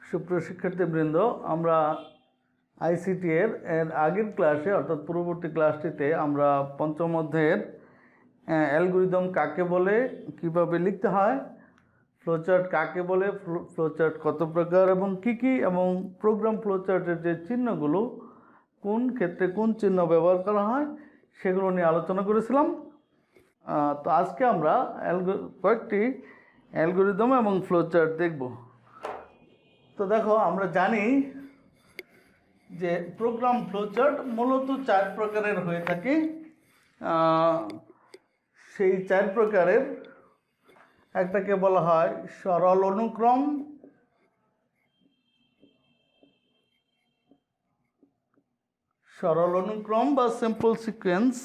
সুপ্রিয় শিক্ষার্থীবৃন্দ, আমরা আইসিটি এর আগের ক্লাসে অর্থাৎ পূর্ববর্তী ক্লাসটিতে আমরা পঞ্চম অধ্যায়ের অ্যালগরিদম কাকে বলে, কিভাবে লিখতে হয়, ফ্লোচার্ট কাকে বলে, ফ্লোচার্ট কত প্রকার এবং কি এবং প্রোগ্রাম ফ্লোচার্টের যে চিহ্নগুলো কোন ক্ষেত্রে কোন চিহ্ন ব্যবহার করা হয় সেগুলো নিয়ে আলোচনা করেছিলাম। তো আজকে আমরা কয়েকটি অ্যালগরিদম এবং ফ্লোচার্ট দেখব। তো দেখো, আমরা জানি যে প্রোগ্রাম ফ্লোচার্ট মূলত 4 প্রকারের হয়ে থাকে। সেই 4 প্রকারের একটাকে বলা হয় সরল অনুক্রম, বা সিম্পল সিকোয়েন্স।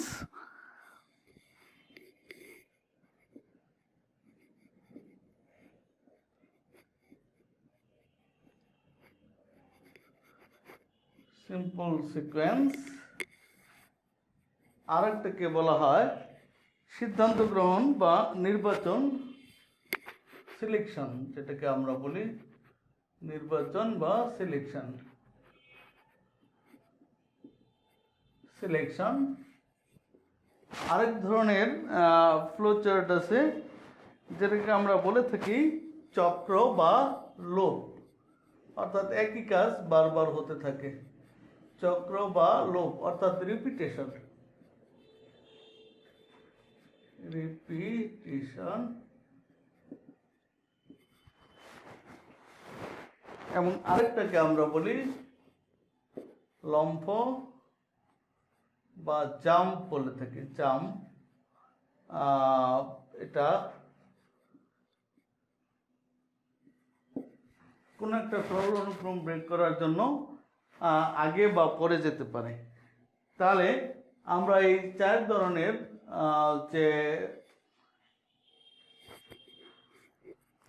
আরেকটাকে বলা হয় সিদ্ধান্ত গ্রহণ বা নির্বাচন, সিলেকশন, যেটাকে আমরা বলি নির্বাচন বা সিলেকশন। আরেক ধরনের ফ্লোচার্ট আছে যেটাকে আমরা বলে থাকি চক্র বা লুপ, অর্থাৎ একই কাজ বারবার হতে থাকে। চক্র বা লুপ অর্থাৎ রিপিটেশন। এবং আরেকটাকে আমরা বলি লম্ফ বা জাম্প বলে থাকি। জাম্প এটা কোন একটা সরল অনুক্রম ব্রেক করার জন্য আগে বা পরে যেতে পারে। তাহলে আমরা এই 4 ধরনের যে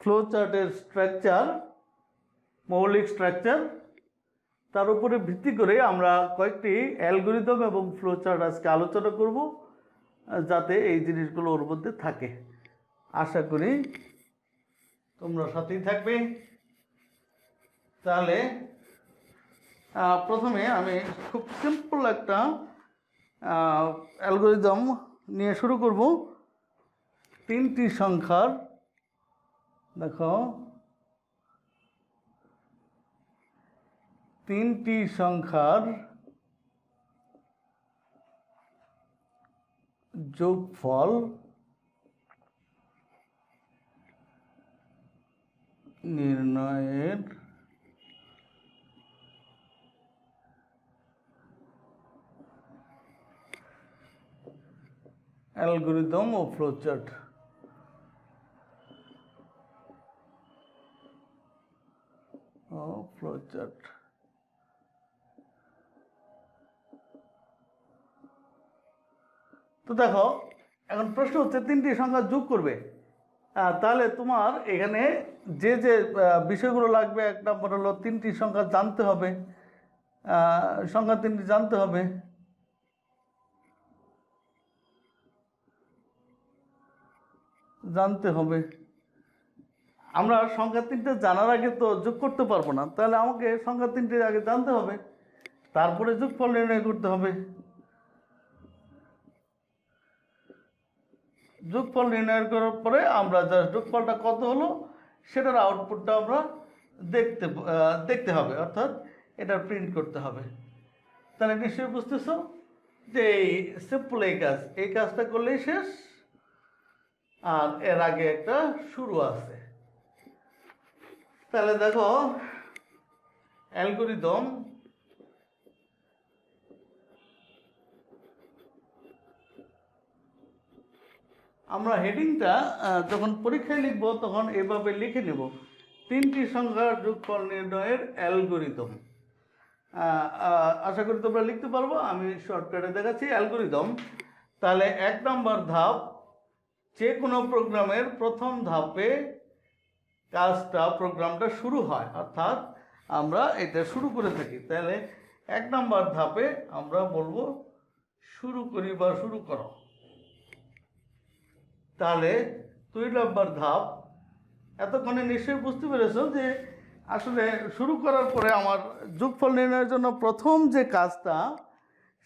ফ্লোচার্টের স্ট্রাকচার, মৌলিক স্ট্রাকচার, তার উপরে ভিত্তি করে আমরা কয়েকটি অ্যালগরিদম এবং ফ্লোচার্ট আজকে আলোচনা করব, যাতে এই জিনিসগুলো ওর মধ্যে থাকে। আশা করি তোমরা সাথেই থাকবে। তাহলে প্রথমে আমি খুব সিম্পল একটা অ্যালগরিদম নিয়ে শুরু করব। 3টি সংখ্যার, দেখো 3টি সংখ্যার যোগফল নির্ণয়ের অ্যালগরিদম ও ফ্লোচার্ট। তো দেখো, এখন প্রশ্ন হচ্ছে 3টি সংখ্যা যোগ করবে, তাহলে তোমার এখানে যে যে বিষয়গুলো লাগবে, 1 নম্বর হলো 3টি সংখ্যা জানতে হবে, সংখ্যা 3টি জানতে হবে। আমরা সংখ্যা 3টে জানার আগে তো যোগ করতে পারবো না, তাহলে আমাকে সংখ্যা 3টে আগে জানতে হবে, তারপরে যোগফল নির্ণয় করতে হবে। যোগফল নির্ণয় করার পরে আমরা জাস্ট যোগফলটা কত হলো সেটার আউটপুটটা আমরা দেখতে হবে, অর্থাৎ এটা প্রিন্ট করতে হবে। তাহলে নিশ্চয়ই বুঝতেছ যে এই সিম্পল এই কাজটা করলেই শেষ, আর এর আগে একটা শুরু আছে। তাহলে দেখো, অ্যালগরিদম আমরা হেডিংটা যখন পরীক্ষায় লিখব তখন এভাবে লিখে নেব, 3টি সংখ্যার যোগফল নির্ণয়ের অ্যালগরিদম। আশা করি তোমরা লিখতে পারবো। আমি শর্টকাটে দেখাচ্ছি অ্যালগরিদম। তাহলে 1 নম্বর ধাপ, যে কোনো প্রোগ্রামের প্রথম ধাপে প্রোগ্রামটা শুরু হয়, অর্থাৎ আমরা এটা শুরু করে থাকি। তাহলে 1 নম্বর ধাপে আমরা বলবো শুরু করি বা শুরু করো। তাহলে 2 নম্বর ধাপ, এতক্ষণে নিশ্চয়ই বুঝতে পেরেছো যে আসলে শুরু করার পরে আমার যোগফল নির্ণয়ের জন্য প্রথম যে কাজটা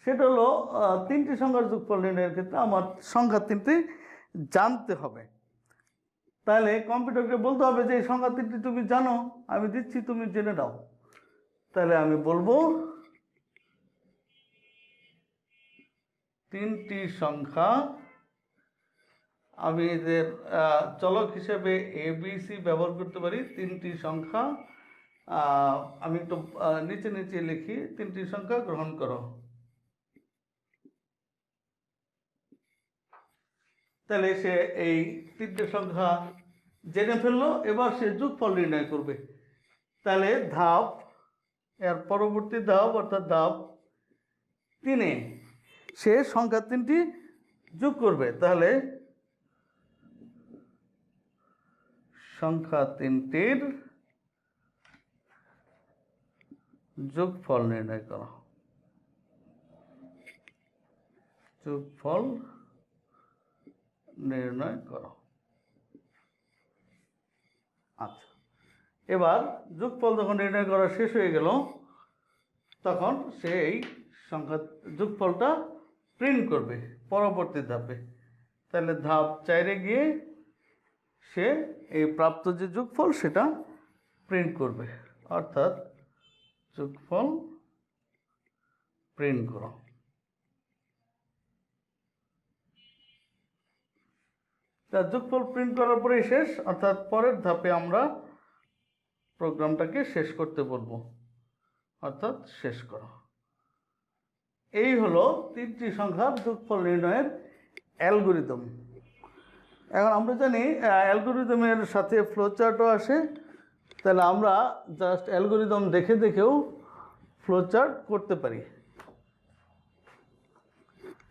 সেটা হলো 3টি সংখ্যার যোগফল নির্ণয়ের ক্ষেত্রে আমার সংখ্যা 3টি জানতে হবে। তাহলে কম্পিউটারকে বলতে হবে যে এই সংখ্যা 3টি তুমি জানো, আমি দিচ্ছি, তুমি জেনে নাও। তাহলে আমি বলবো 3টি সংখ্যা, আমি এদের চলক হিসেবে ABC ব্যবহার করতে পারি। 3টি সংখ্যা, আমি একটু নিচে নিচে লিখি, 3টি সংখ্যা গ্রহণ করো। তাহলে সে এই 3টে সংখ্যা জেনে ফেললো, এবার সে যোগফল নির্ণয় করবে। তাহলে ধাপ, এর পরবর্তী ধাপ অর্থাৎ ধাপ 3-এ সে সংখ্যা 3টি যোগ করবে। তাহলে সংখ্যা 3টির যোগফল নির্ণয় করো। যোগফল নির্ণয় করো। আচ্ছা, এবার যোগফল যখন নির্ণয় করা শেষ হয়ে গেল, তখন সে এই সংখ্যা যোগফলটা প্রিন্ট করবে পরবর্তী ধাপে। তাহলে ধাপ 4-এ গিয়ে সে এই প্রাপ্ত যে যোগফল সেটা প্রিন্ট করবে, অর্থাৎ যোগফল প্রিন্ট করো। তা যোগফল প্রিন্ট করার পরেই শেষ, অর্থাৎ পরের ধাপে আমরা প্রোগ্রামটাকে শেষ করতে বলবো, অর্থাৎ শেষ করো। এই হলো 3টি সংখ্যার যোগফল নির্ণয়ের অ্যালগরিদম। এখন আমরা জানি অ্যালগরিদমের সাথে ফ্লোচার্টও আসে। তাহলে আমরা জাস্ট অ্যালগরিদম দেখে দেখেও ফ্লোচার্ট করতে পারি।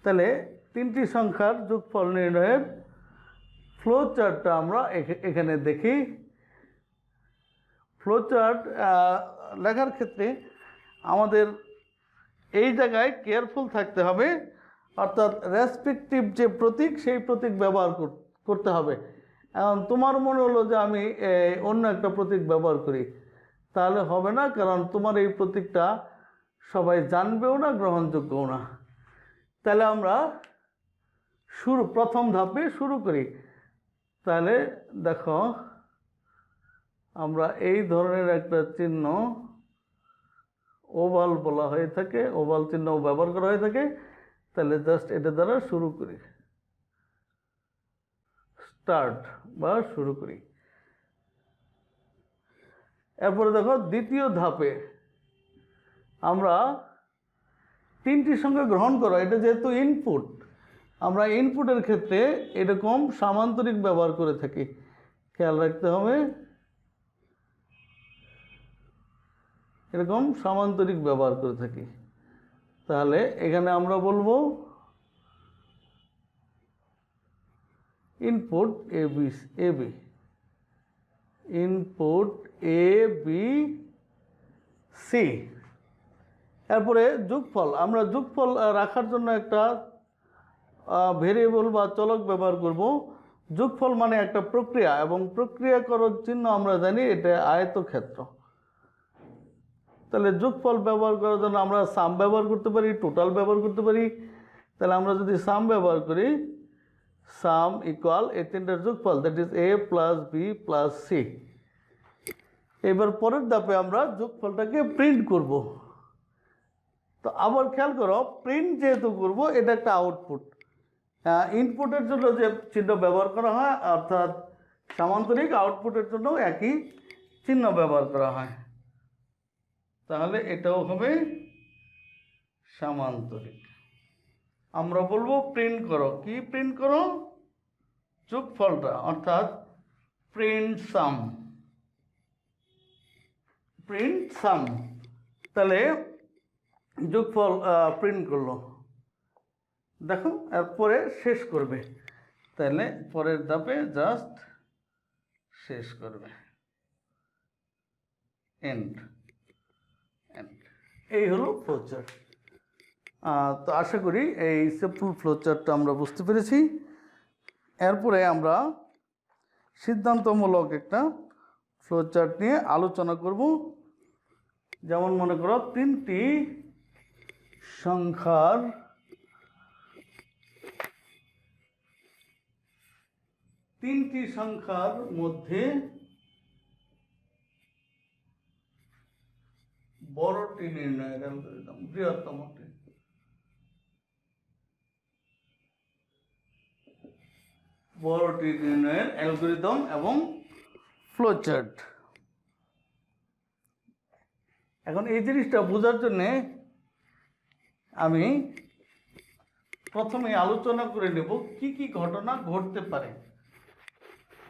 তাহলে 3টি সংখ্যার যোগফল নির্ণয়ের ফ্লোচার্টটা আমরা এখানে দেখি। ফ্লোচার্ট লেখার ক্ষেত্রে আমাদের এই জায়গায় কেয়ারফুল থাকতে হবে, অর্থাৎ রেসপেক্টিভ যে প্রতীক সেই প্রতীক ব্যবহার করতে হবে। এখন তোমার মনে হলো যে আমি অন্য একটা প্রতীক ব্যবহার করি, তাহলে হবে না, কারণ তোমার এই প্রতীকটা সবাই জানবেও না, গ্রহণযোগ্যও না। তাহলে আমরা প্রথম ধাপে শুরু করি। তাহলে দেখো, আমরা এই ধরনের একটা চিহ্ন ওভাল বলা হয়ে থাকে, ওভাল চিহ্ন ব্যবহার করা হয়ে থাকে। তাহলে জাস্ট এটা দ্বারা শুরু করি, স্টার্ট বা শুরু করি। এরপরে দেখো দ্বিতীয় ধাপে আমরা 3টি সংখ্যা গ্রহণ করো। এটা যেহেতু ইনপুট, আমরা ইনপুটের ক্ষেত্রে এরকম সামান্তরিক ব্যবহার করে থাকি, খেয়াল রাখতে হবে। এরকম সামান্তরিক ব্যবহার করে থাকি। তাহলে এখানে আমরা বলবো ইনপুট এবি, ইনপুট ABC। এরপরে যোগফল, আমরা যোগফল রাখার জন্য একটা ভেরিয়েবল বা চলক ব্যবহার করব। যোগফল মানে একটা প্রক্রিয়া, এবং প্রক্রিয়াকরণ চিহ্ন আমরা জানি এটা আয়তক্ষেত্র। তাহলে যোগফল ব্যবহার করার জন্য আমরা সাম ব্যবহার করতে পারি, টোটাল ব্যবহার করতে পারি। তাহলে আমরা যদি সাম ব্যবহার করি, সাম ইকুয়াল এই 3টার যোগফল, that is A plus B plus C। এবার পরের ধাপে আমরা যোগফলটাকে প্রিন্ট করব। তো আবার খেয়াল করো, প্রিন্ট যেহেতু করব, এটা একটা আউটপুট। ইনপুটের জন্য যে চিহ্ন ব্যবহার করা হয়, অর্থাৎ সামান্তরিক, আউটপুটের জন্য একই চিহ্ন ব্যবহার করা হয়। তাহলে এটাও হবে সামান্তরিক। আমরা বলবো প্রিন্ট করো। কি প্রিন্ট করো? যোগফলটা, অর্থাৎ প্রিন্ট সাম, প্রিন্ট সাম। তাহলে যোগফল প্রিন্ট করলো, দেখো এরপরে শেষ করবে, তাহলে পরের ধাপে জাস্ট শেষ করবে, এন্ড এন্ড। এই হলো ফ্লোচার্ট। তো আশা করি এই সিম্পল ফ্লোচার্টটা আমরা বুঝতে পেরেছি। এরপরে আমরা সিদ্ধান্তমূলক একটা ফ্লোচার্ট নিয়ে আলোচনা করব। যেমন মনে করো তিনটি সংখ্যার মধ্যে বড়টি নির্ণয়ের অ্যালগরিদম, বৃহত্তমটি। বড়টি নির্ণয়ের অ্যালগরিদম এবং ফ্লোচার্ট। এখন এই জিনিসটা বোঝার জন্যে আমি প্রথমে আলোচনা করে নেব কি কি ঘটনা ঘটতে পারে,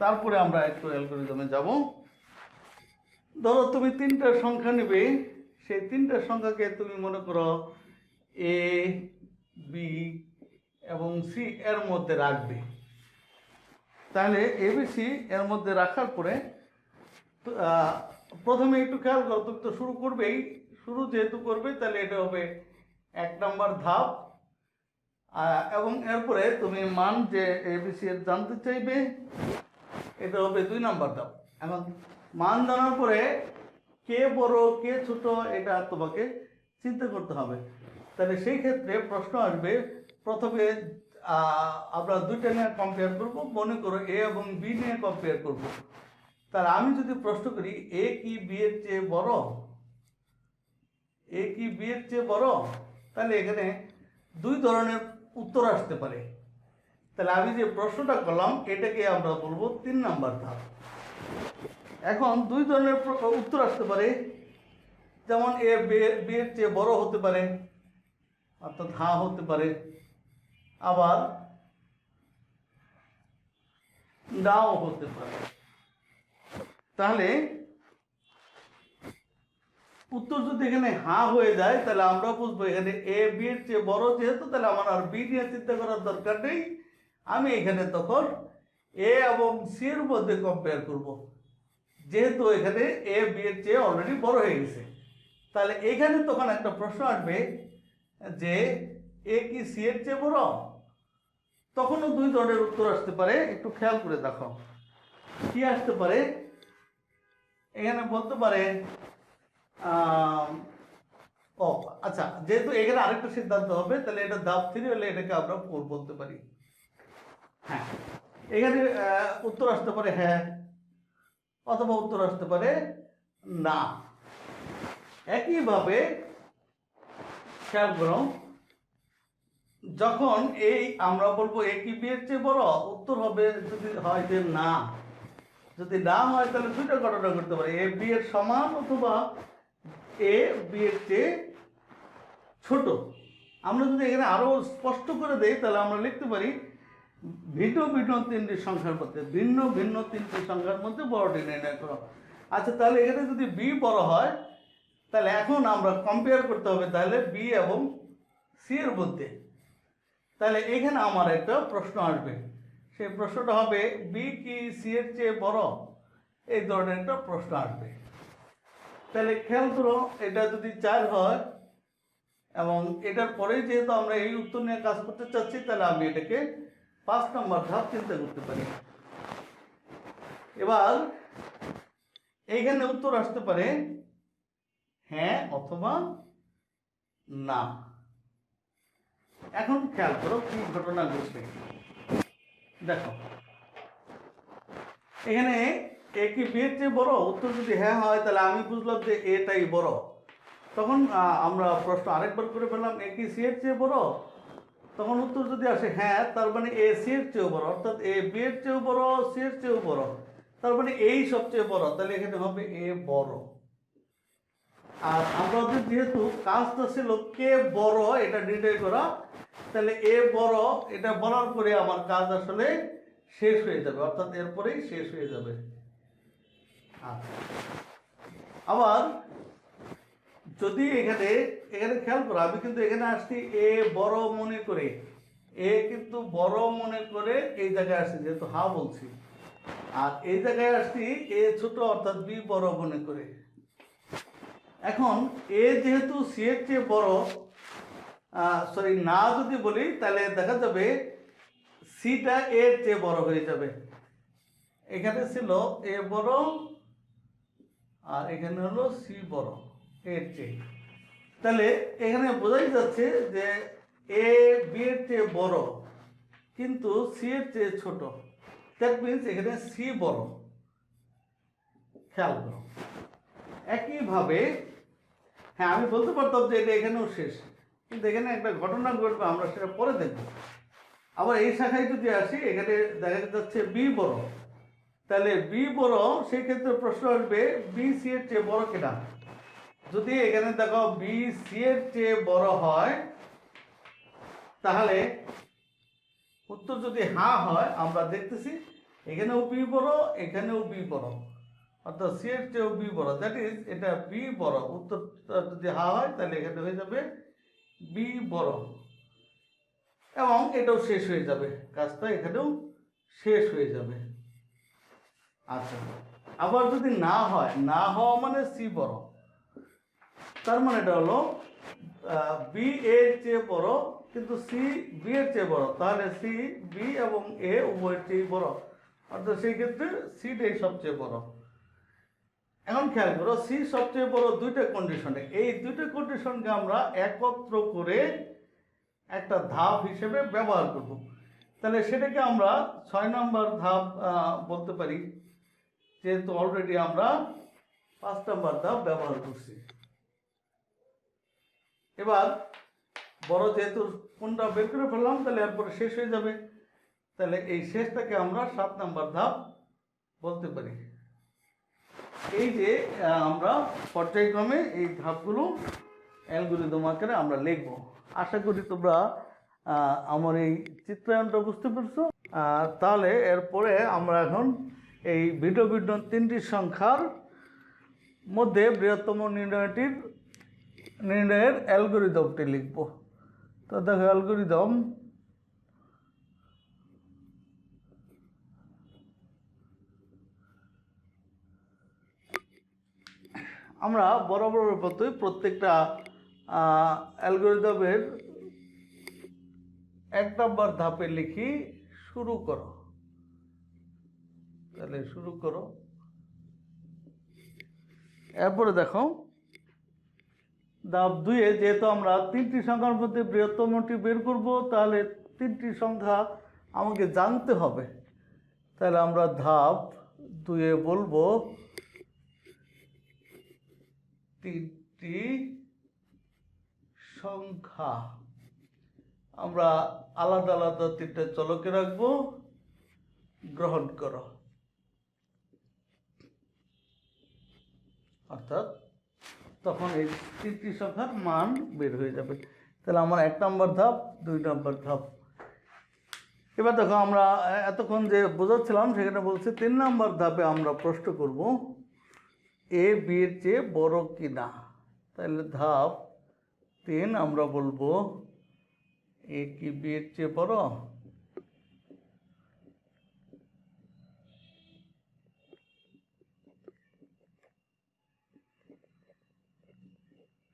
তারপরে আমরা একটু অ্যালগরিদমে যাব। ধরো তুমি তিনটা সংখ্যা নেবে, সেই তিনটা সংখ্যাকে তুমি মনে করো এ, বি এবং সি এর মধ্যে রাখবে। তাহলে এবিসি এর মধ্যে রাখার পরে প্রথমে একটু খেয়াল করো, তুমি তো শুরু করবেই, শুরু যেহেতু করবে তাহলে এটা হবে 1 নম্বর ধাপ, এবং এরপরে তুমি মান যে এবিসি এর জানতে চাইবে, এটা হবে 2 নম্বর ধাপ। এখন মান জানার পরে কে বড় কে ছোট এটা তোমাকে চিন্তা করতে হবে। তাহলে সেই ক্ষেত্রে প্রশ্ন আসবে, প্রথমে আমরা দুইটা নিয়ে কম্পেয়ার করব, মনে করো এ এবং বি নিয়ে কম্পেয়ার করব। তাহলে আমি যদি প্রশ্ন করি এ কি বি এর চেয়ে বড়, এ কি বি এর চেয়ে বড়, তাহলে এখানে দুই ধরনের উত্তর আসতে পারে। তাহলে আমি যে প্রশ্নটা করলাম এটাকে আমরা বলবো 3 নম্বর ধাপ। এখন দুই ধরনের উত্তর আসতে পারে, যেমন এ বি এর চেয়ে বড় হতে পারে, অর্থাৎ হ্যাঁ হতে পারে, আবার নাও হতে পারে। তাহলে উত্তর যদি এখানে হ্যাঁ হয়ে যায় তাহলে আমরা বুঝবো এখানে এ বি এর চেয়ে বড় যেহেতু, তাহলে আমার আর বি নিয়ে চিন্তা করার দরকার নেই। আমি এখানে তখন এ এবং সি এর মধ্যে কম্পেয়ার করব, যেহেতু এখানে এ বি এর চেয়ে অলরেডি বড় হয়ে গেছে। তাহলে এখানে তখন একটা প্রশ্ন আসবে যে এ কি সি এর চেয়ে বড়, তখনও দুই ধরনের উত্তর আসতে পারে। একটু খেয়াল করে দেখো কি আসতে পারে। এখানে বলতে পারে আচ্ছা, যেহেতু এখানে আরেকটা সিদ্ধান্ত হবে, তাহলে এটা ধাপ 3 হলে এটাকে আমরা 4 বলতে পারি। হ্যাঁ, এখানে উত্তর আসতে পারে হ্যাঁ, অথবা উত্তর আসতে পারে না। একইভাবে খেয়াল করো, যখন এই আমরা বলবো এ কি বি এর চেয়ে বড়, উত্তর হবে যদি হয় যে না। যদি না হয় তাহলে দুইটা ঘটনা করতে পারে, এ বি এর সমান অথবা এ বি এর চেয়ে ছোট। আমরা যদি এখানে আরো স্পষ্ট করে দেই তাহলে আমরা লিখতে পারি ভিন্ন ভিন্ন তিনটি সংখ্যার মধ্যে, ভিন্ন ভিন্ন তিনটি সংখ্যার মধ্যে বড়টি নির্ণয় করো। আচ্ছা, তাহলে এখানে যদি বি বড় হয় তাহলে এখন আমরা কম্পেয়ার করতে হবে তাহলে বি এবং সি এর মধ্যে। তাহলে এখানে আমার একটা প্রশ্ন আসবে, সেই প্রশ্নটা হবে বি কি সি এর চেয়ে বড়, এই ধরনের একটা প্রশ্ন আসবে। তাহলে খেয়াল করো, এটা যদি 4 হয় এবং এটার পরেই যেহেতু আমরা এই উত্তর নিয়ে কাজ করতে চাচ্ছি, তাহলে আমি এটাকে 5 নম্বর ধাপ চিন্তা করতে পারি। এবার এইখানে উত্তর আসতে পারে হ্যাঁ অথবা না। এখন খেয়াল করো কি ঘটনা ঘটবে। দেখো এখানে এ কি বি এর চেয়ে বড়, উত্তর যদি হ্যাঁ হয় তাহলে আমি বুঝলাম যে এটাই বড়। তখন আমরা প্রশ্ন আরেকবার করে ফেললাম এ কি সি এর চেয়ে বড়, তখন উত্তর যদি আসে হ্যাঁ, তার মানে এ সি এর চেয়েও বড়, অর্থাৎ এ বি এর চেয়েও বড়, সি এর চেয়েও বড়, তার মানে এই সবচেয়ে বড়। তাহলে এখানে হবে এ বড়। আর আমাদের যেহেতু কাজটা ছিল কে বড় এটা নির্ণয় করা, তাহলে এ বড় এটা বলার পরে আমার কাজ আসলে শেষ হয়ে যাবে, অর্থাৎ এরপরেই শেষ হয়ে যাবে। আবার যদি এখানে এখানে খেয়াল করো, আমি কিন্তু এখানে আসছি এ বড় মনে করে, এ কিন্তু বড় মনে করে এই জায়গায় আসছি, যেহেতু হা বলছি। আর এই জায়গায় আসছি এ ছোট, অর্থাৎ বি বড় মনে করে। এখন এ যেহেতু সি এর চেয়ে বড়, সরি না যদি বলি, তাহলে দেখা যাবে সিটা এর চেয়ে বড় হয়ে যাবে। এখানে ছিল এ বড় আর এখানে হলো সি বড় এর চেয়ে। তাহলে এখানে বোঝাই যাচ্ছে যে এ বি এর চেয়ে বড় কিন্তু সি এর চেয়ে ছোট। দ্যাট মিনস এখানে সি বড়। খেয়াল করো। একইভাবে হ্যাঁ, আমি বলতে পারতাম যে এটা এখানেও শেষ, কিন্তু এখানে একটা ঘটনা ঘটবে, আমরা সেটা পরে দেখব। আবার এই শাখায় যদি আসি, এখানে দেখা যাচ্ছে বি বড়, তাহলে বি বড়, সেই ক্ষেত্রে প্রশ্ন আসবে বি সি এর চেয়ে বড় কিনা। যদি এখানে দেখো বি সি এর চেয়ে বড় হয়, তাহলে উত্তর যদি হ্যাঁ হয়, আমরা দেখতেছি এখানেও বি বড়, এখানেও বি বড়, অর্থাৎ সি এর চেয়েও বি বড়। দ্যাট ইজ এটা বি বড়। উত্তরটা যদি হ্যাঁ হয়, তাহলে এখানে হয়ে যাবে বি বড়, এবং এটাও শেষ হয়ে যাবে, কাজটা এখানেও শেষ হয়ে যাবে। আচ্ছা, আবার যদি না হয়, না হওয়া মানে সি বড়, তার মানে এটা হলো বি এর চেয়ে বড় কিন্তু সি বি এর চেয়ে বড়, তাহলে সি বি এবং এ উভয়ের চেয়ে বড়, অর্থাৎ সেই ক্ষেত্রে সিটাই সবচেয়ে বড়। এখন খেয়াল করো, সি সবচেয়ে বড় দুইটা কন্ডিশনে, এই দুইটা কন্ডিশনকে আমরা একত্র করে একটা ধাপ হিসেবে ব্যবহার করব। তাহলে সেটাকে আমরা 6 নম্বর ধাপ বলতে পারি, যেহেতু অলরেডি আমরা 5 নম্বর ধাপ ব্যবহার করছি। এবার বড় যেহেতু কোনটা বের করে ফেললাম, তাহলে এরপরে শেষ হয়ে যাবে, তাহলে এই শেষটাকে আমরা 7 নম্বর ধাপ বলতে পারি। এই যে আমরা পর্যায়ক্রমে এই ধাপগুলো অ্যালগরিদম আকারে আমরা লিখব। আশা করি তোমরা আমার এই চিত্রায়নটা বুঝতে পারছো। তাহলে এরপরে আমরা এখন এই ভিন্ন ভিন্ন 3টি সংখ্যার মধ্যে বৃহত্তম নির্ণয়ের অ্যালগরিদমটি লিখব। তো দেখো, অ্যালগরিদম আমরা বরাবরের মতোই প্রত্যেকটা অ্যালগরিদমের 1 নম্বর ধাপে লিখি শুরু করো। তাহলে শুরু করো। এরপরে দেখো ধাপ 2-এ যেহেতু আমরা 3টি সংখ্যার মধ্যে বৃহত্তমটি বের করব, তাহলে 3টি সংখ্যা আমাকে জানতে হবে। তাহলে আমরা ধাপ 2-এ বলবো 3টি সংখ্যা আমরা আলাদা আলাদা 3টে চলকে রাখবো, গ্রহণ করো। অর্থাৎ তখন এই 3টি সংখ্যার মান বের হয়ে যাবে। তাহলে আমার 1 নম্বর ধাপ, 2 নম্বর ধাপ। এবার দেখো, আমরা এতক্ষণ যে বোঝাচ্ছিলাম সেখানে বলছে 3 নম্বর ধাপে আমরা প্রশ্ন করব এ বি এর চেয়ে বড় কিনা। তাহলে ধাপ 3 আমরা বলবো এ কি বি এর চেয়ে বড়?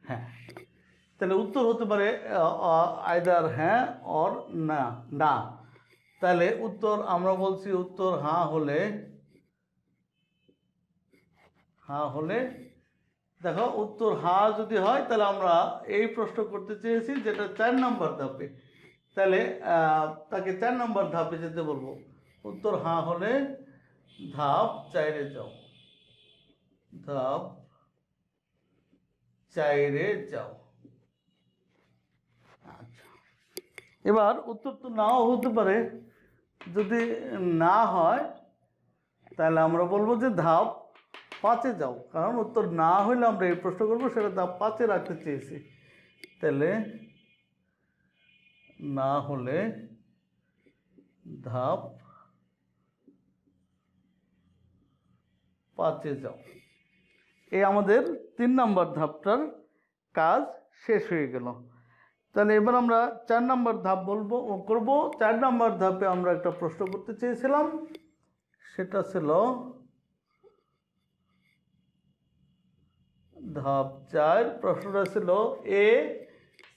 হ্যাঁ। তাহলে উত্তর হতে পারে আইদার হ্যাঁ অর না। না, তাহলে উত্তর আমরা বলছি উত্তর হ্যাঁ হলে দেখো, উত্তর হ্যাঁ যদি হয়, তাহলে আমরা এই প্রশ্ন করতে চেয়েছি যেটা 4 নম্বর ধাপে, তাহলে তাকে 4 নম্বর ধাপে যেতে বলবো। উত্তর হ্যাঁ হলে ধাপ 4-এ যাও, ধাপ 4-এ যাও। আচ্ছা, এবার উত্তর তো নাও হতে পারে। যদি না হয়, তাহলে আমরা বলবো যে ধাপ 5-এ যাও, কারণ উত্তর না হলে আমরা এই প্রশ্ন করবো, সেটা ধাপ 5-এ রাখতে চেয়েছি। তাহলে না হলে ধাপ 5-এ যাও। এই আমাদের 3 নম্বর ধাপটার কাজ শেষ হয়ে গেল। তাহলে এবার আমরা 4 নম্বর ধাপ করব। 4 নম্বর ধাপে আমরা একটা প্রশ্ন করতে চেয়েছিলাম, সেটা ছিল ধাপ 4। প্রশ্নটা ছিল এ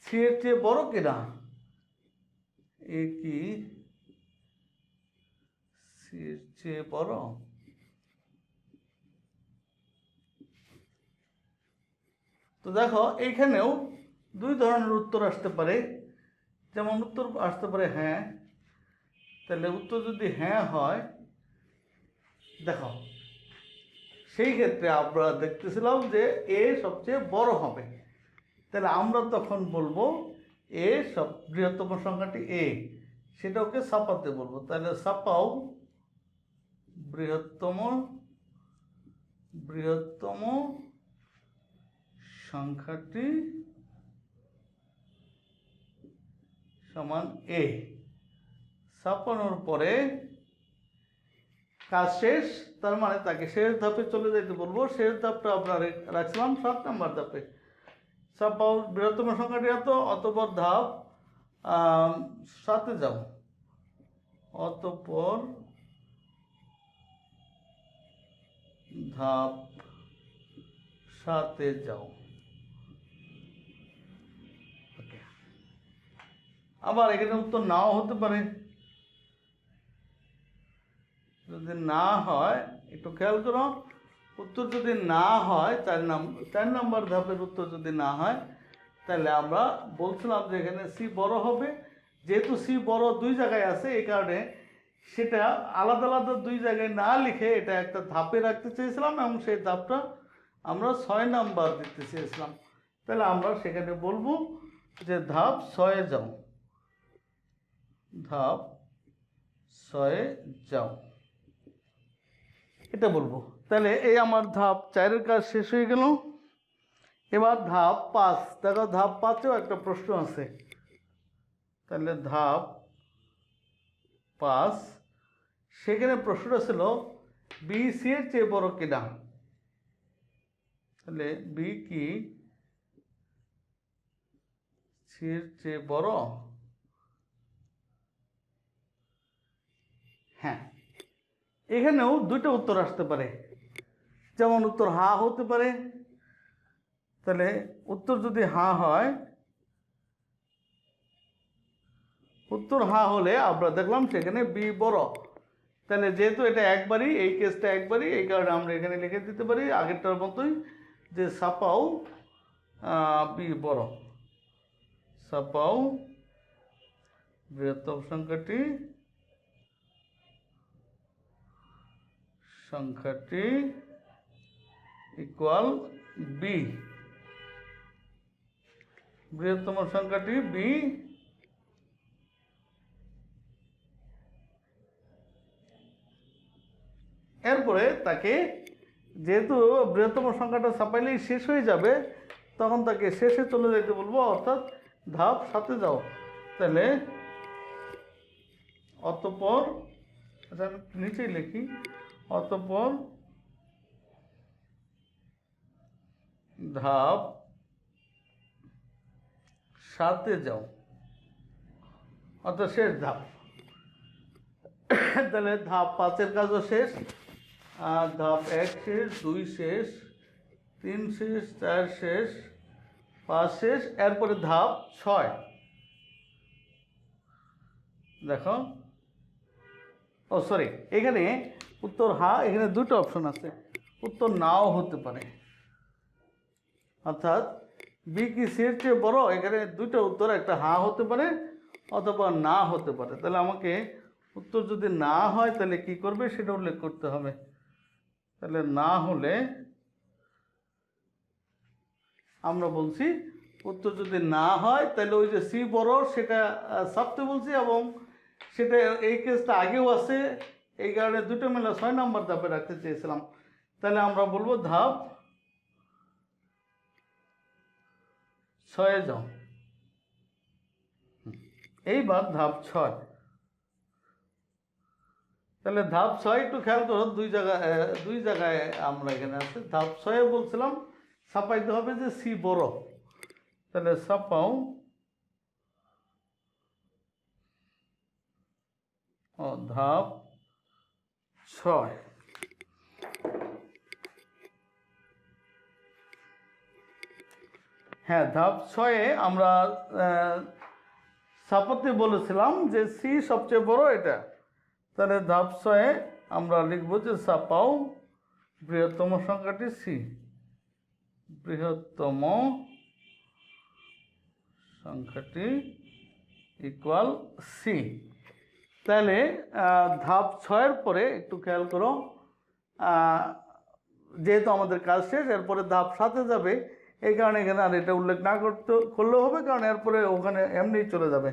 সি এর চেয়ে বড় কিনা। এ কি সি এর চেয়ে বড়? তো দেখো এইখানেও দুই ধরনের উত্তর আসতে পারে। যেমন উত্তর আসতে পারে হ্যাঁ, তাহলে উত্তর যদি হ্যাঁ হয়, দেখো সেই ক্ষেত্রে আমরা দেখতেছিলাম যে এ সবচেয়ে বড় হবে। তাহলে আমরা তখন বলবো এ বৃহত্তম সংখ্যাটি এ, সেটা ওকে ছাপাতে বলবো। তাহলে ছাপাও বৃহত্তম সংখ্যাটি সমান এ। ছাপানোর পরে কাজ শেষ, তার মানে তাকে শেষ ধাপে চলে যেতে বলবো। শেষ ধাপটা আমরা রাখছিলাম 7 নম্বর ধাপে। ছাপাও বৃহত্তম সংখ্যাটি এত, অতঃপর ধাপ 7-এ যাও। অতঃপর ধাপ 7-এ যাও। আবার এখানে উত্তর নাও হতে পারে। যদি না হয়, একটু খেয়াল করো, উত্তর যদি না হয়, 4 নম্বর ধাপের উত্তর যদি না হয়, তাহলে আমরা বলছিলাম যে এখানে সি বড় হবে। যেহেতু সি বড় দুই জায়গায় আছে, এই কারণে সেটা আলাদা আলাদা দুই জায়গায় না লিখে এটা একটা ধাপে রাখতে চেয়েছিলাম, এবং সেই ধাপটা আমরা 6 নাম্বার দিতে চেয়েছিলাম। তাহলে আমরা সেখানে বলবো যে ধাপ 6-এ যাও। ধাপ 6-এ যাও, এটা বলবো। তাহলে এই আমার ধাপ 4-এর কাজ শেষ হয়ে গেল। এবার ধাপ 5। দেখো ধাপ 5-এও একটা প্রশ্ন আছে। তাহলে ধাপ 5, সেখানে প্রশ্নটা ছিল বি সি এর চেয়ে বড় কিনা। তাহলে বি কি সি এর চেয়ে বড়? হ্যাঁ, এখানেও দুটো উত্তর আসতে পারে। যেমন উত্তর হা হতে পারে। তাহলে উত্তর যদি হা হয়, উত্তর হা হলে আমরা দেখলাম সেখানে বি বড়। তাহলে যেহেতু এটা একবারই, এই কেসটা একবারই, এই কারণে আমরা এখানে লিখে দিতে পারি আগেরটার মতোই, যে ছাপাও বি বড়। ছাপাও বৃহত্তম সংখ্যাটি ইকুয়াল বি। বৃহত্তম সংখ্যাটি বি। এরপরে তাকে, যেহেতু বৃহত্তম সংখ্যাটা ছাপাইলেই শেষ হয়ে যাবে, তখন তাকে শেষে চলে যেতে বলবো, অর্থাৎ ধাপ 7-এ যাও। তাহলে অতঃপর, আচ্ছা আমি নিচেই লিখি, অতঃপর ধাপ 7-এ যাও, অর্থাৎ শেষ ধাপ। তাহলে ধাপ 5-এর কাজও শেষ। আর ধাপ 1 শেষ, 2 শেষ, 3 শেষ, 4 শেষ, 5 শেষ। এরপরে ধাপ 6। দেখো, ও সরি, এখানে উত্তর হা, এখানে দুটো অপশন আছে, উত্তর নাও হতে পারে। অর্থাৎ বি কি সি এর চেয়ে বড়, এখানে দুটো উত্তর, একটা হা হতে পারে অথবা না হতে পারে। তাহলে আমাকে উত্তর যদি না হয় তাহলে কি করবে সেটা উল্লেখ করতে হবে। তাহলে না হলে আমরা বলছি, উত্তর যদি না হয় তাহলে ওই যে সি বড় সেটা ছাপতে বলছি, এবং সেটা এই কেসটা আগেও আছে, এই কারণে দুটো মিলে 6 নম্বর ধাপে রাখতে চেয়েছিলাম। তাহলে আমরা বলবো ধাপ 6-এ যাও। এইবার ধাপ 6। তাহলে ধাপ 6 একটু খেয়াল করো, দুই জায়গায় আমরা এখানে আছে। ধাপ 6-এ বলছিলাম ছাপাইতে হবে যে সি বড়। তাহলে ছাপাও ও ধাপ 6। হ্যাঁ, ধাপ 6-এ আমরা ছাপাতে বলেছিলাম যে সি সবচেয়ে বড় এটা। তাহলে ধাপ 6-এ আমরা লিখব যে ছাপাও বৃহত্তম সংখ্যাটি সি, বৃহত্তম সংখ্যাটি ইকুয়াল সি। তাহলে ধাপ 6-এর পরে একটু খেয়াল করো, যেহেতু আমাদের কাজ শেষ, এরপরে ধাপ 7-এ যাবে, এই কারণে এখানে আর এটা উল্লেখ না করলেও হবে, কারণ এরপরে ওখানে এমনি চলে যাবে।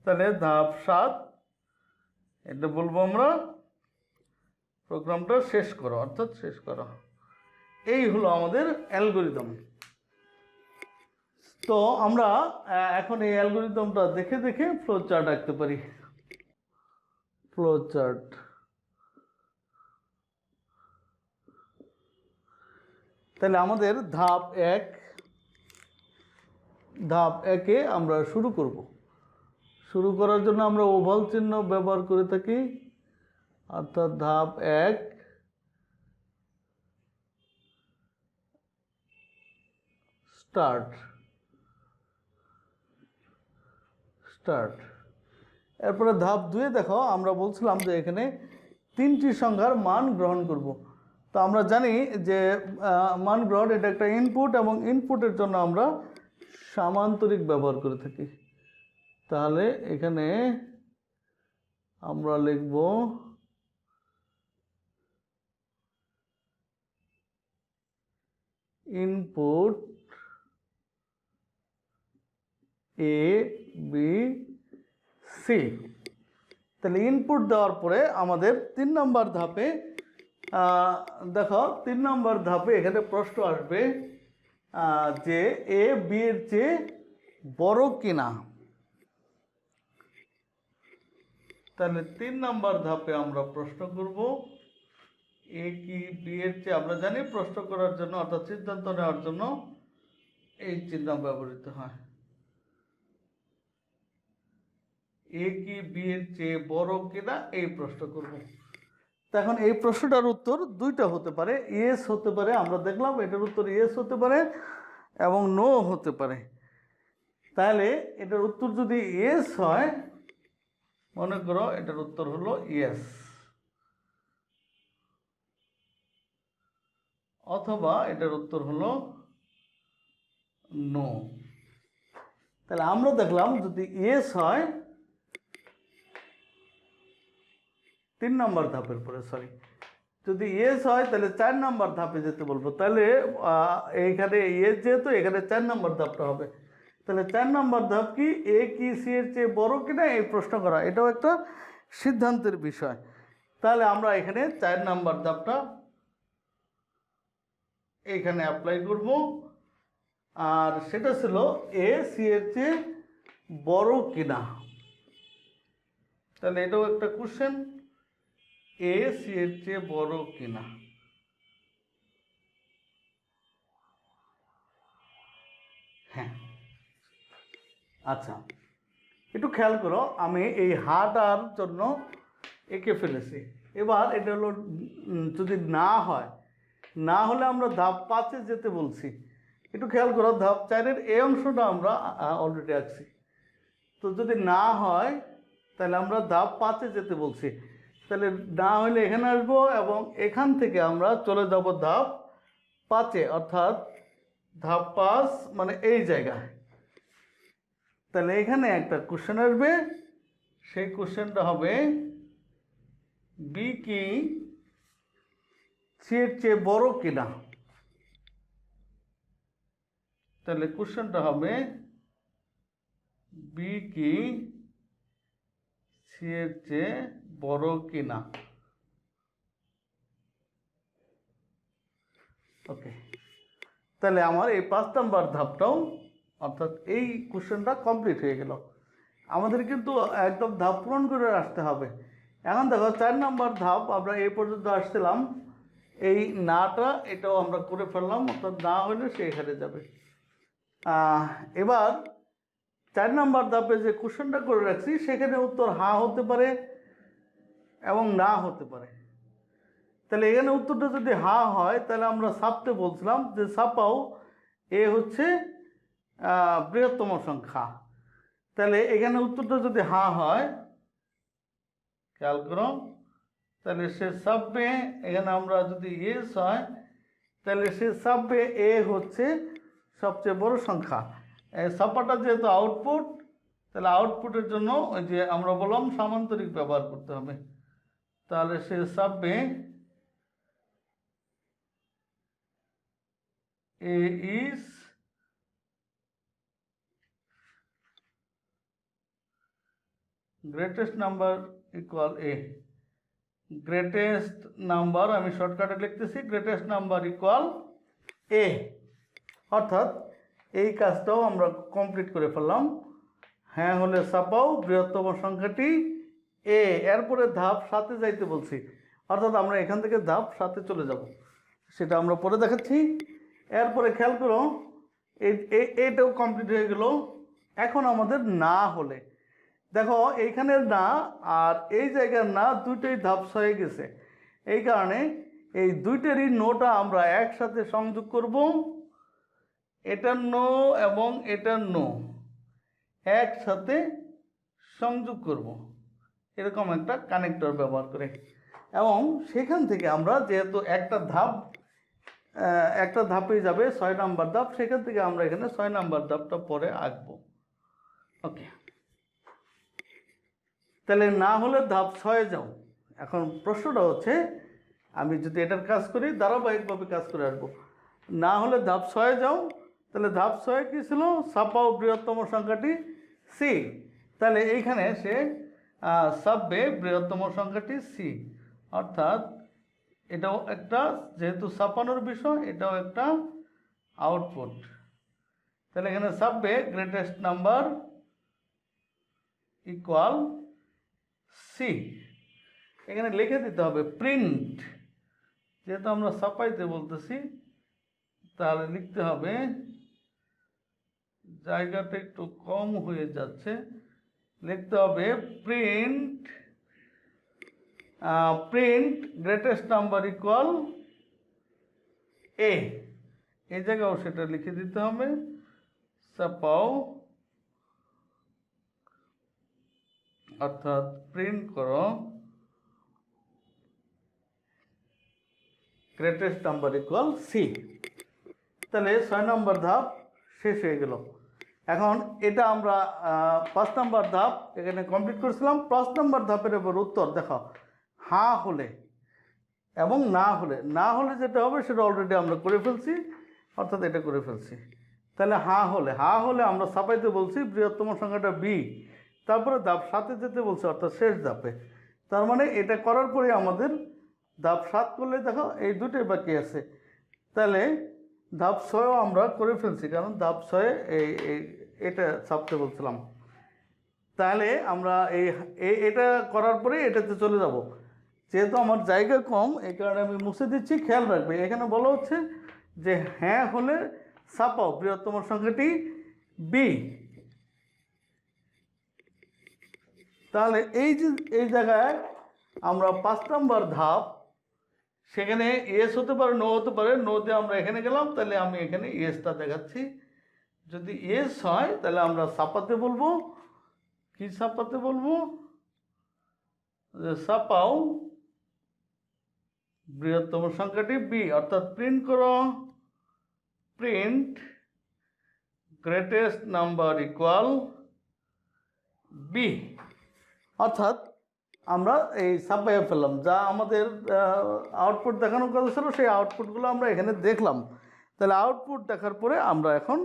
তাহলে ধাপ 7, এটা বলবো আমরা প্রোগ্রামটা শেষ করো, অর্থাৎ শেষ করো। এই হলো আমাদের অ্যালগরিদম। তো আমরা এখন এই অ্যালগরিদমটা দেখে দেখে ফ্লো চার্ট আঁকতে পারি। ফ্লো চার্ট, তাহলে আমাদের ধাপ 1-এ আমরা শুরু করব। শুরু করার জন্য আমরা ওভাল চিহ্ন ব্যবহার করে থাকি, অর্থাৎ ধাপ 1 স্টার্ট। এরপরে ধাপ 2-এ দেখো, আমরা বলছিলাম যে এখানে 3টি সংখ্যার মান গ্রহণ করব। তো আমরা জানি যে মান গ্রহণ এটা একটা ইনপুট, এবং ইনপুটের জন্য আমরা সামান্তরিক ব্যবহার করে থাকি। তাহলে এখানে আমরা লিখব ইনপুট এ বি সি। তাহলে ইনপুট দেওয়ার পরে আমাদের 3 নম্বর ধাপে দেখো, 3 নম্বর ধাপে এখানে প্রশ্ন আসবে যে এ বি এর চেয়ে বড় কিনা। তাহলে 3 নম্বর ধাপে আমরা প্রশ্ন করব এ কি বি এর চেয়ে। আমরা জানি প্রশ্ন করার জন্য, অর্থাৎ সিদ্ধান্ত নেওয়ার জন্য এই চিহ্ন ব্যবহৃত হয়। এ কি বি এর চেয়ে বড় কিনা এই প্রশ্ন করব। এখন এই প্রশ্নটার উত্তর 2টা হতে পারে, ইয়েস হতে পারে, আমরা দেখলাম এটার উত্তর ইয়েস হতে পারে এবং নো হতে পারে। তাহলে এটার উত্তর যদি ইয়েস হয়, মনে করো এটার উত্তর হলো ইয়েস, অথবা এটার উত্তর হলো নো। তাহলে আমরা দেখলাম যদি ইয়েস হয় 3 নম্বর ধাপের পরে, যদি ইয়েস হয় তাহলে 4 নম্বর ধাপে যেতে বলবো। তাহলে এইখানে ইয়েস যেহেতু, এখানে 4 নম্বর ধাপটা হবে। তাহলে 4 নম্বর ধাপ কি, এ কি সি এর চেয়ে বড় কিনা এই প্রশ্ন করা, এটাও একটা সিদ্ধান্তের বিষয়। তাহলে আমরা এখানে 4 নম্বর ধাপটা এইখানে অ্যাপ্লাই করব, আর সেটা ছিল এ সি এর চেয়ে বড় কিনা। তাহলে এটাও একটা কোশ্চেন, এ সি এর চেয়ে বড় কিনা। হ্যাঁ, আচ্ছা, একটু খেয়াল করো, আমি এই হাটার জন্য এঁকে ফেলেছি। এবার এটা হলো যদি না হয়, না হলে আমরা ধাপ 5-এ যেতে বলছি। একটু খেয়াল করো, ধাপ 4-এর এই অংশটা আমরা অলরেডি আঁকছি। তো যদি না হয় তাহলে আমরা ধাপ 5-এ যেতে বলছি। তাহলে না হলে এখানে আসবো, এবং এখান থেকে আমরা চলে যাব ধাপ 5-এ, অর্থাৎ ধাপ 5 মানে এই জায়গায়। তাহলে এখানে একটা কোশ্চেন আসবে, সেই কোশ্চেনটা হবে বি কি সি এর চেয়ে বড় কিনা। তাহলে কোশ্চেনটা হবে বি কি সি এর চেয়ে বড় কিনা। ওকে, তাহলে আমার এই 5 নম্বর ধাপটাও, অর্থাৎ এই কোশ্চেনটা কমপ্লিট হয়ে গেল। আমাদের কিন্তু একদম ধাপ পূরণ করে আসতে হবে। এখন দেখো 4 নম্বর ধাপ আমরা এই পর্যন্ত আসছিলাম, এই নাটা এটাও আমরা করে ফেললাম, অর্থাৎ না হলে সে এখানে যাবে। এবার 4 নম্বর ধাপে যে কোশ্চেনটা করে রাখছি সেখানে উত্তর হা হতে পারে এবং না হতে পারে। তাহলে এখানে উত্তরটা যদি হা হয় তাহলে আমরা ছাপতে বলছিলাম যে ছাপাও এ হচ্ছে বৃহত্তম সংখ্যা। তাহলে এখানে উত্তরটা যদি হা হয়, খেয়াল করো, তাহলে সে ছাপবে, এখানে আমরা যদি ইয়েস হয় তাহলে সে ছাপবে এ হচ্ছে সবচেয়ে বড় সংখ্যা। ছাপাটা যেহেতু আউটপুট, তাহলে আউটপুটের জন্য ওই যে আমরা বললাম সামান্তরিক ব্যবহার করতে হবে। তাহলে সে ছাপবে A is greatest number equal A. Greatest number আমি শর্টকাটে লিখতেছি, গ্রেটেস্ট নাম্বার ইকুয়াল এ। অর্থাৎ এই কাজটাও আমরা কমপ্লিট করে ফেললাম। হ্যাঁ হলে ছাপাও বৃহত্তম সংখ্যাটি এ। এরপরে ধাপ 7-এ যাইতে বলছি, অর্থাৎ আমরা এখান থেকে ধাপ 7-এ চলে যাব, সেটা আমরা পরে দেখাচ্ছি। এরপরে খেয়াল করো এটাও কমপ্লিট হয়ে গেল। এখন আমাদের না হলে, দেখো এইখানের না আর এই জায়গার না দুইটাই ধাপ 6-এ গেছে। এই কারণে এই দুইটারই নোটা আমরা একসাথে সংযোগ করব। এটার নো এবং এটার নো একসাথে সংযোগ করব এরকম একটা কানেক্টর ব্যবহার করে। এবং সেখান থেকে আমরা যেহেতু একটা ধাপেই যাবে 6 নম্বর ধাপ, সেখান থেকে আমরা এখানে 6 নম্বর ধাপটা পরে আঁকবো। ওকে, তাহলে না হলে ধাপ 6-এ যাও। এখন প্রশ্নটা হচ্ছে আমি যদি এটার কাজ করি ধারাবাহিকভাবে কাজ করে আসবো। না হলে ধাপ 6-এ যাও, তাহলে ধাপ 6 কী ছিল? ছাপাও বৃহত্তম সংখ্যাটি সি। তাহলে এইখানে সে ছাপবে বৃহত্তম সংখ্যাটি সি, অর্থাৎ এটাও একটা, যেহেতু ছাপানোর বিষয়, এটাও একটা আউটপুট। তাহলে এখানে ছাপবে গ্রেটেস্ট নাম্বার ইকুয়াল সি। এখানে লিখে দিতে হবে প্রিন্ট, যেহেতু আমরা ছাপাইতে বলতেছি তাহলে লিখতে হবে, জায়গাটা একটু কম হয়ে যাচ্ছে, লিখতে হবে প্রিন্ট গ্রেটেস্ট নাম্বার ইকুয়াল এ। এই জায়গাও সেটা লিখে দিতে হবে, ছাপাও, অর্থাৎ প্রিন্ট করো গ্রেটেস্ট নাম্বার ইকুয়াল সি। তাহলে 6 নম্বর ধাপ শেষ হয়ে গেল। এখন এটা আমরা 5 নম্বর ধাপ এখানে কমপ্লিট করেছিলাম। 5 নম্বর ধাপের এবার উত্তর দেখো, হ্যাঁ হলে এবং না হলে। না হলে যেটা হবে সেটা অলরেডি আমরা করে ফেলছি, অর্থাৎ এটা করে ফেলছি। তাহলে হ্যাঁ হলে আমরা ছাপাইতে বলছি বৃহত্তম সংখ্যাটা বি, তারপরে ধাপ 7-এ যেতে বলছে, অর্থাৎ শেষ ধাপে। তার মানে এটা করার পরে আমাদের ধাপ 7 করলে দেখো এই দুটোই বাকি আছে। তাহলে ধাপ 6-ও আমরা করে ফেলছি, কারণ ধাপ 6-এ এটা ছাপতে বলছিলাম। তাহলে আমরা এটা করার পরে এটাতে চলে যাব। যেহেতু আমার জায়গা কম এই কারণে আমি মুছে দিচ্ছি। খেয়াল রাখবে এখানে বলা হচ্ছে যে হ্যাঁ হলে ছাপাও বৃহত্তম সংখ্যাটি বি। তাহলে এই জায়গায় আমরা 5 নম্বর ধাপ, সেখানে ইয়েস হতে পারে, নো হতে পারে। নো দিয়ে আমরা এখানে গেলাম, তাহলে আমি এখানে ইয়েসটা দেখাচ্ছি। যদি ইয়েস হয় তাহলে আমরা ছাপাতে বলবো। কি ছাপাতে বলবো? যে ছাপাও বৃহত্তম সংখ্যাটি বি, অর্থাৎ প্রিন্ট করো print greatest number equal B. অর্থাৎ আমরা এই ছাপাইয়া ফেললাম, যা আমাদের আউটপুট দেখানোর কথা ছিল সেই আউটপুটগুলো আমরা এখানে দেখলাম। তাহলে আউটপুট দেখার পরে আমরা এখন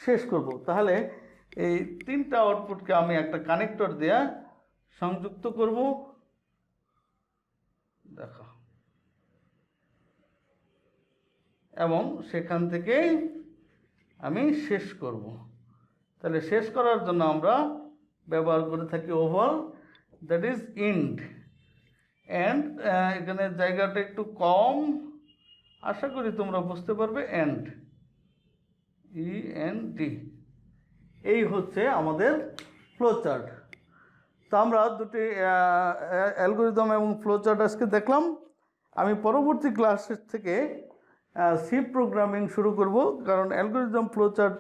শেষ করব। তাহলে এই 3টা আউটপুটকে আমি একটা কানেক্টর দিয়ে সংযুক্ত করব, দেখো, এবং সেখান থেকে আমি শেষ করব। তাহলে শেষ করার জন্য আমরা ব্যবহার করে থাকি ওভাল, দ্যাট ইজ ইন্ড। অ্যান্ড এখানে জায়গাটা একটু কম, আশা করি তোমরা বুঝতে পারবে। ENT। এই হচ্ছে আমাদের ফ্লোচার্ট। তো আমরা দুটি অ্যালগরিদম এবং ফ্লোচার্ট আজকে দেখলাম। আমি পরবর্তী ক্লাস থেকে সি প্রোগ্রামিং শুরু করব, কারণ অ্যালগরিদম ফ্লোচার্ট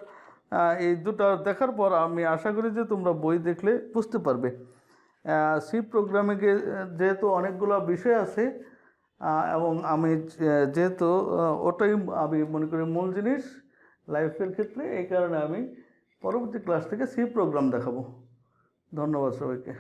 এই দুটো দেখার পর আমি আশা করি যে তোমরা বই দেখলে বুঝতে পারবে। সি প্রোগ্রামিংয়ে যেহেতু অনেকগুলো বিষয় আছে এবং আমি যেহেতু ওটাই আমি মনে করি মূল জিনিস লাইফের ক্ষেত্রে, এই কারণে আমি পরবর্তী ক্লাস থেকে সি প্রোগ্রাম দেখাবো। ধন্যবাদ সবাইকে।